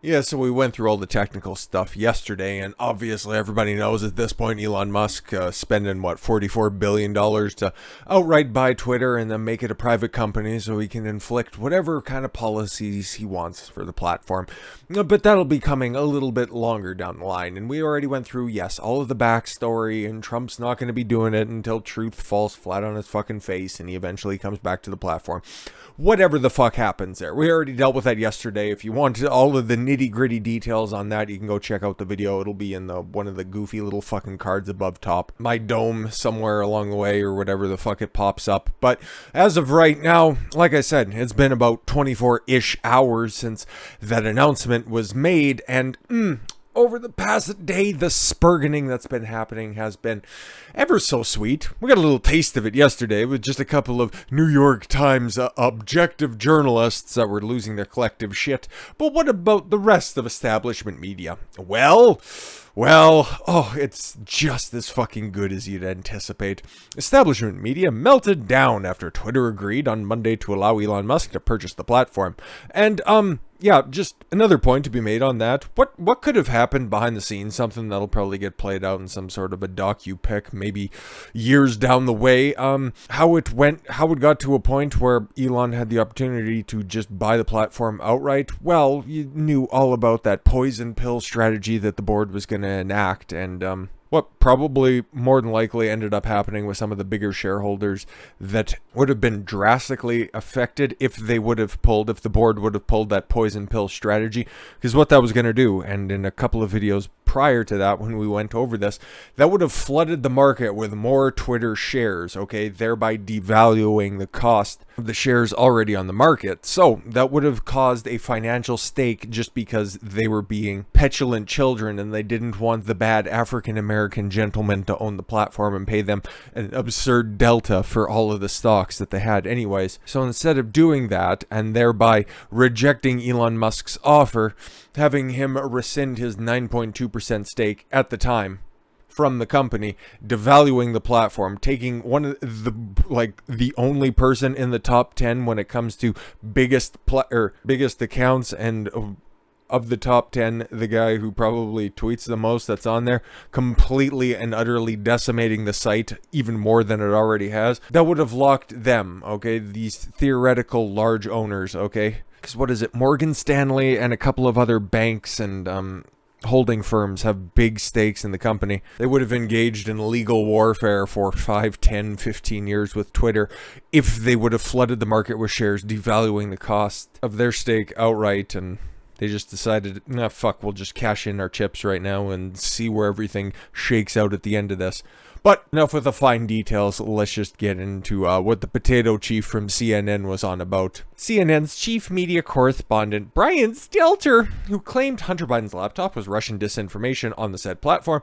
Yeah, so we went through all the technical stuff yesterday, and obviously everybody knows at this point Elon Musk spending, what, $44 billion to outright buy Twitter and then make it a private company so he can inflict whatever kind of policies he wants for the platform. But that'll be coming a little bit longer down the line, and we already went through, yes, all of the backstory, and Trump's not going to be doing it until truth falls flat on his fucking face and he eventually comes back to the platform. Whatever the fuck happens there. We already dealt with that yesterday. If you want all of the nitty gritty details on that, you can go check out the video. It'll be in one of the goofy little fucking cards above top. My dome somewhere along the way or whatever the fuck it pops up. But as of right now, like I said, it's been about 24-ish hours since that announcement was made, and over the past day, the Spergening that's been happening has been ever so sweet. We got a little taste of it yesterday with just a couple of New York Times objective journalists that were losing their collective shit. But what about the rest of establishment media? Well, it's just as fucking good as you'd anticipate. Establishment media melted down after Twitter agreed on Monday to allow Elon Musk to purchase the platform. And, yeah, just another point to be made on that. What could have happened behind the scenes? Something that'll probably get played out in some sort of a docu-pic, maybe years down the way. How it got to a point where Elon had the opportunity to just buy the platform outright. Well, you knew all about that poison pill strategy that the board was going to enact, and what probably more than likely ended up happening with some of the bigger shareholders that would have been drastically affected if the board would have pulled that poison pill strategy, because what that was going to do, and in a couple of videos prior to that when we went over this, that would have flooded the market with more Twitter shares, okay, thereby devaluing the cost of the shares already on the market. So that would have caused a financial stake just because they were being petulant children and they didn't want the bad African American gentlemen to own the platform and pay them an absurd delta for all of the stocks that they had anyways. So instead of doing that and thereby rejecting Elon Musk's offer, having him rescind his 9.2% stake at the time from the company, devaluing the platform, taking one of the only person in the top 10 when it comes to biggest accounts, and of the top 10, the guy who probably tweets the most that's on there, completely and utterly decimating the site even more than it already has. That would have locked them, okay, these theoretical large owners, okay? Because what is it, Morgan Stanley and a couple of other banks and holding firms have big stakes in the company. They would have engaged in legal warfare for 5, 10, 15 years with Twitter if they would have flooded the market with shares, devaluing the cost of their stake outright, and they just decided, nah, fuck, we'll just cash in our chips right now and see where everything shakes out at the end of this. But enough with the fine details, let's just get into what the potato chief from CNN was on about. CNN's chief media correspondent, Brian Stelter, who claimed Hunter Biden's laptop was Russian disinformation on the said platform,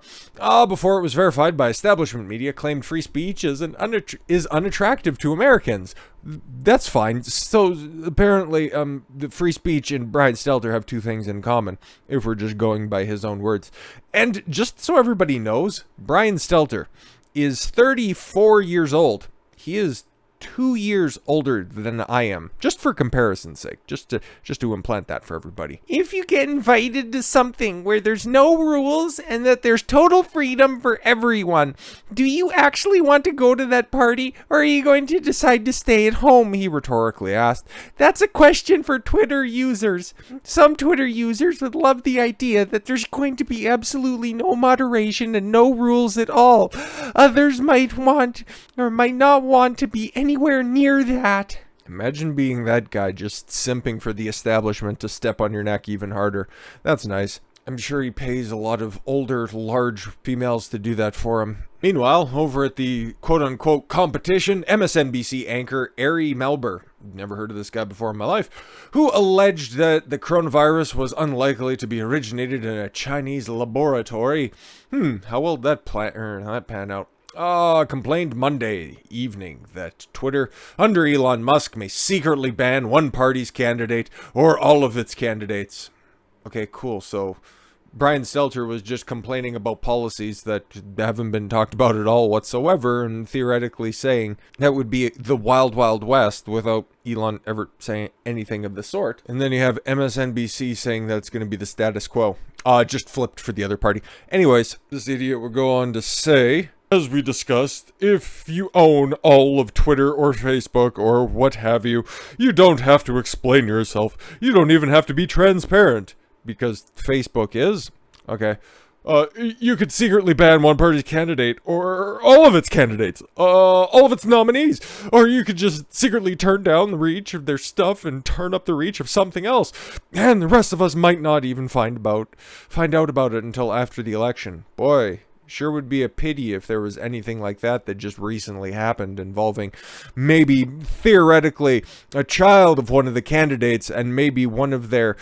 before it was verified by establishment media, claimed free speech is unattractive to Americans. That's fine. So apparently, the free speech and Brian Stelter have two things in common, if we're just going by his own words. And just so everybody knows, Brian Stelter is 34 years old. He is 2 years older than I am, just for comparison's sake, just to implant that for everybody. If you get invited to something where there's no rules and that there's total freedom for everyone, do you actually want to go to that party, or are you going to decide to stay at home? He rhetorically asked. That's a question for Twitter users. Some Twitter users would love the idea that there's going to be absolutely no moderation and no rules at all. Others might want or might not want to be anywhere near that. Imagine being that guy, just simping for the establishment to step on your neck even harder. That's nice. I'm sure he pays a lot of older, large females to do that for him. Meanwhile, over at the quote-unquote competition, MSNBC anchor Ari Melber, never heard of this guy before in my life, who alleged that the coronavirus was unlikely to be originated in a Chinese laboratory. How will that pan out? Complained Monday evening that Twitter, under Elon Musk, may secretly ban one party's candidate or all of its candidates. Okay, cool. So Brian Stelter was just complaining about policies that haven't been talked about at all whatsoever, and theoretically saying that would be the wild, wild west without Elon ever saying anything of the sort. And then you have MSNBC saying that it's going to be the status quo. Just flipped for the other party. Anyways, this idiot will go on to say, as we discussed, if you own all of Twitter or Facebook or what have you, you don't have to explain yourself. You don't even have to be transparent. Because Facebook is. Okay. You could secretly ban one party's candidate or all of its candidates, all of its nominees, or you could just secretly turn down the reach of their stuff and turn up the reach of something else. And the rest of us might not even find out about it until after the election. Boy, sure would be a pity if there was anything like that just recently happened involving maybe theoretically a child of one of the candidates and maybe one of their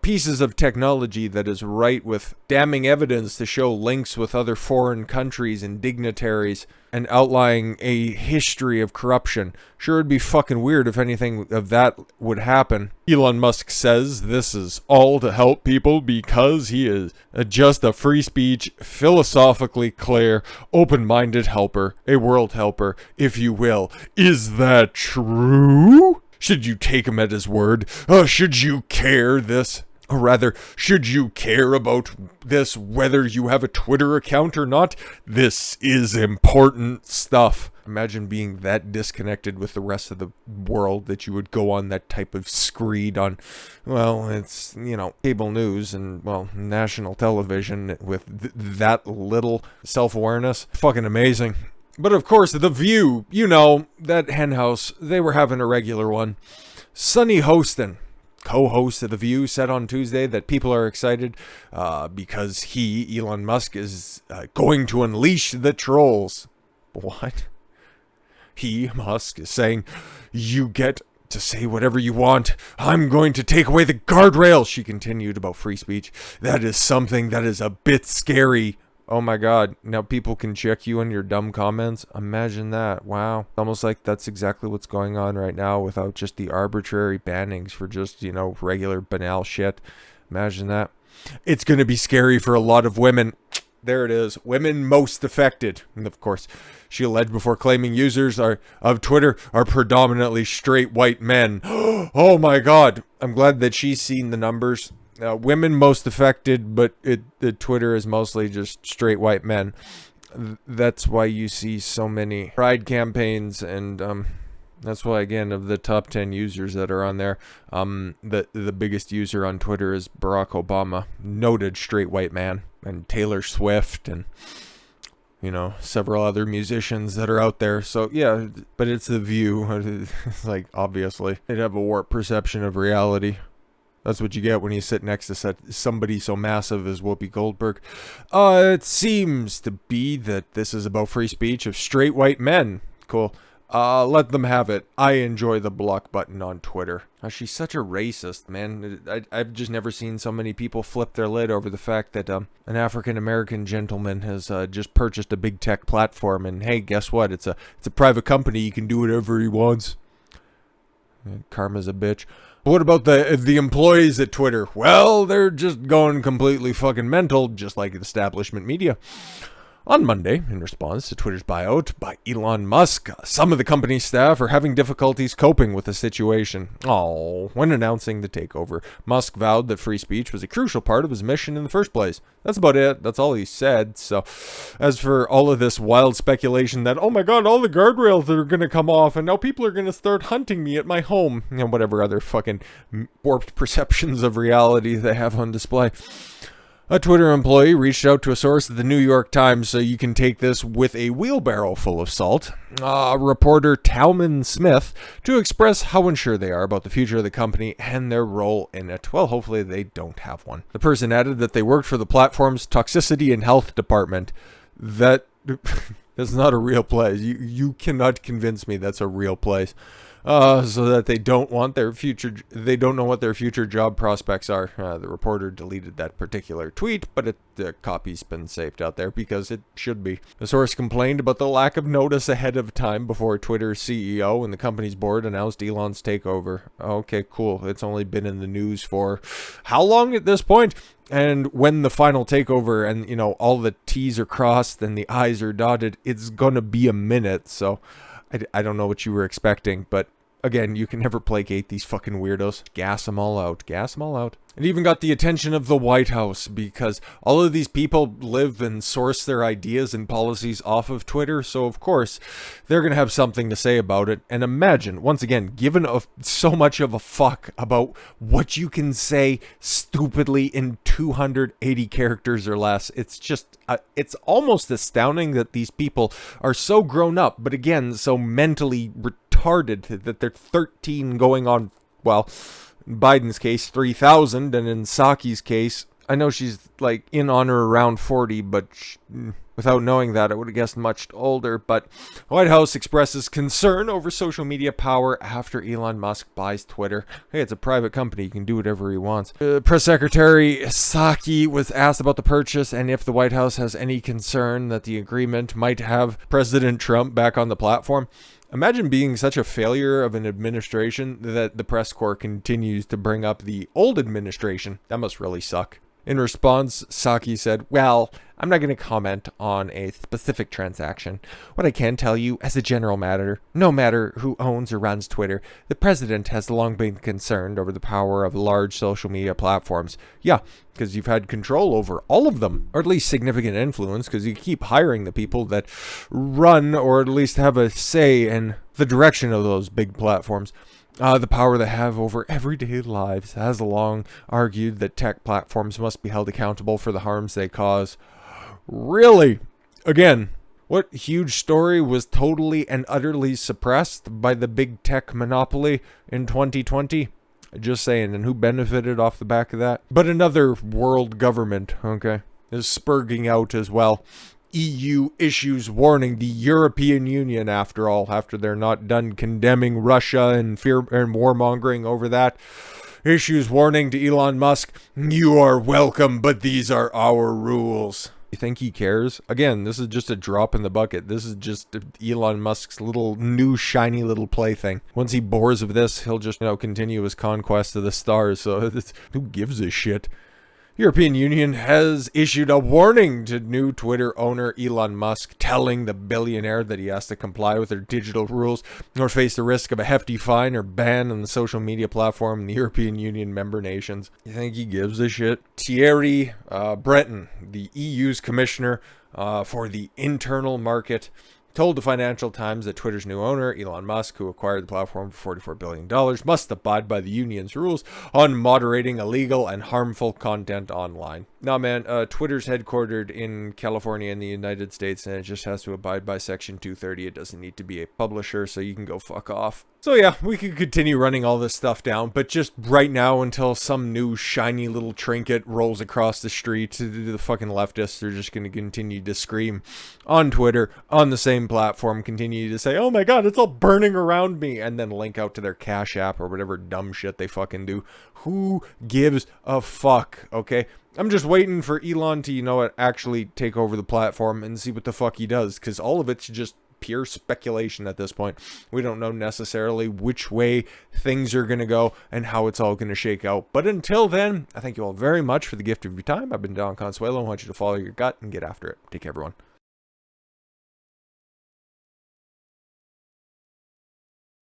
pieces of technology that is right with damning evidence to show links with other foreign countries and dignitaries and outlining a history of corruption. Sure, it'd be fucking weird if anything of that would happen. Elon Musk says this is all to help people because he is just a free speech, philosophically clear, open-minded helper, a world helper, if you will. Is that true? Should you take him at his word? Should you care this? Or rather, should you care about this whether you have a Twitter account or not? This is important stuff. Imagine being that disconnected with the rest of the world that you would go on that type of screed on, well, it's, cable news and, well, national television with that little self-awareness. Fucking amazing. But of course, The View, that henhouse, they were having a regular one. Sunny Hostin, co-host of The View, said on Tuesday that people are excited because he, Elon Musk, is going to unleash the trolls. What? He, Musk, is saying, you get to say whatever you want. I'm going to take away the guardrails, she continued about free speech. That is something that is a bit scary. Oh my god, now people can check you on your dumb comments? Imagine that. Wow. Almost like that's exactly what's going on right now without just the arbitrary bannings for just, regular banal shit. Imagine that. It's going to be scary for a lot of women. There it is. Women most affected. And of course, she alleged before claiming users of Twitter are predominantly straight white men. Oh my god. I'm glad that she's seen the numbers. Women most affected, but the Twitter is mostly just straight white men. That's why you see so many pride campaigns, and that's why, again, of the top 10 users that are on there, the biggest user on Twitter is Barack Obama, noted straight white man, and Taylor Swift, and several other musicians that are out there. So yeah, but it's The View. It's like, obviously they'd have a warped perception of reality. That's what you get when you sit next to somebody so massive as Whoopi Goldberg. It seems to be that this is about free speech of straight white men. Cool. Let them have it. I enjoy the block button on Twitter. She's such a racist, man. I've just never seen so many people flip their lid over the fact that an African-American gentleman has just purchased a big tech platform. And hey, guess what? It's a private company. You can do whatever he wants. Karma's a bitch. What about the employees at Twitter? Well, they're just going completely fucking mental, just like establishment media. On Monday, in response to Twitter's buyout by Elon Musk, some of the company's staff are having difficulties coping with the situation. When announcing the takeover, Musk vowed that free speech was a crucial part of his mission in the first place. That's about it. That's all he said. So, as for all of this wild speculation that, oh my god, all the guardrails are going to come off and now people are going to start hunting me at my home, and whatever other fucking warped perceptions of reality they have on display. A Twitter employee reached out to a source at the New York Times, so you can take this with a wheelbarrow full of salt. Reporter Talman Smith, to express how unsure they are about the future of the company and their role in it. Well, hopefully they don't have one. The person added that they worked for the platform's Toxicity and Health Department. That's not a real place. You cannot convince me that's a real place. so that they don't know what their future job prospects are. The reporter deleted that particular tweet, but the copy's been saved out there because it should be. The source complained about the lack of notice ahead of time before Twitter's CEO and the company's board announced Elon's takeover. Okay, cool. It's only been in the news for how long at this point? And when the final takeover and, all the T's are crossed and the I's are dotted, it's gonna be a minute. So I don't know what you were expecting, but again, you can never placate these fucking weirdos. Gas them all out. Gas them all out. It even got the attention of the White House because all of these people live and source their ideas and policies off of Twitter. So, of course, they're going to have something to say about it. And imagine, once again, given so much of a fuck about what you can say stupidly in 280 characters or less. It's just, it's almost astounding that these people are so grown up, but again, so mentally retarded that they're 13 going on, well, in Biden's case, 3,000, and in Saki's case, I know she's like in on or around 40, but without knowing that, I would have guessed much older. But the White House expresses concern over social media power after Elon Musk buys Twitter. Hey, it's a private company. He can do whatever he wants. Press Secretary Psaki was asked about the purchase and if the White House has any concern that the agreement might have President Trump back on the platform. Imagine being such a failure of an administration that the press corps continues to bring up the old administration. That must really suck. In response, Psaki said, well, I'm not going to comment on a specific transaction. What I can tell you, as a general matter, no matter who owns or runs Twitter, the president has long been concerned over the power of large social media platforms. Yeah, because you've had control over all of them, or at least significant influence, because you keep hiring the people that run or at least have a say in the direction of those big platforms. The power they have over everyday lives has long argued that tech platforms must be held accountable for the harms they cause. Really? Again, what huge story was totally and utterly suppressed by the big tech monopoly in 2020? Just saying, and who benefited off the back of that? But another world government, okay, is spurging out as well. EU issues warning the European Union, after they're not done condemning Russia and fear and warmongering over that. Issues warning to Elon Musk, you are welcome, but these are our rules. You think he cares? Again, this is just a drop in the bucket. This is just Elon Musk's little new shiny little plaything. Once he bores of this, he'll just, continue his conquest of the stars. So who gives a shit? European Union has issued a warning to new Twitter owner Elon Musk, telling the billionaire that he has to comply with their digital rules or face the risk of a hefty fine or ban on the social media platform in the European Union member nations. You think he gives a shit? Thierry Breton, the EU's commissioner for the internal market, told the Financial Times that Twitter's new owner, Elon Musk, who acquired the platform for $44 billion, must abide by the union's rules on moderating illegal and harmful content online. Nah, man, Twitter's headquartered in California in the United States, and it just has to abide by Section 230. It doesn't need to be a publisher, so you can go fuck off. So yeah, we could continue running all this stuff down, but just right now, until some new shiny little trinket rolls across the street, the fucking leftists are just going to continue to scream on Twitter, on the same platform, continue to say, oh my god, it's all burning around me, and then link out to their Cash App or whatever dumb shit they fucking do. Who gives a fuck, okay? I'm just waiting for Elon to, actually take over the platform and see what the fuck he does, because all of it's just pure speculation at this point. We don't know necessarily which way things are going to go and how it's all going to shake out. But until then, I thank you all very much for the gift of your time. I've been Don Consuelo. I want you to follow your gut and get after it. Take care, everyone.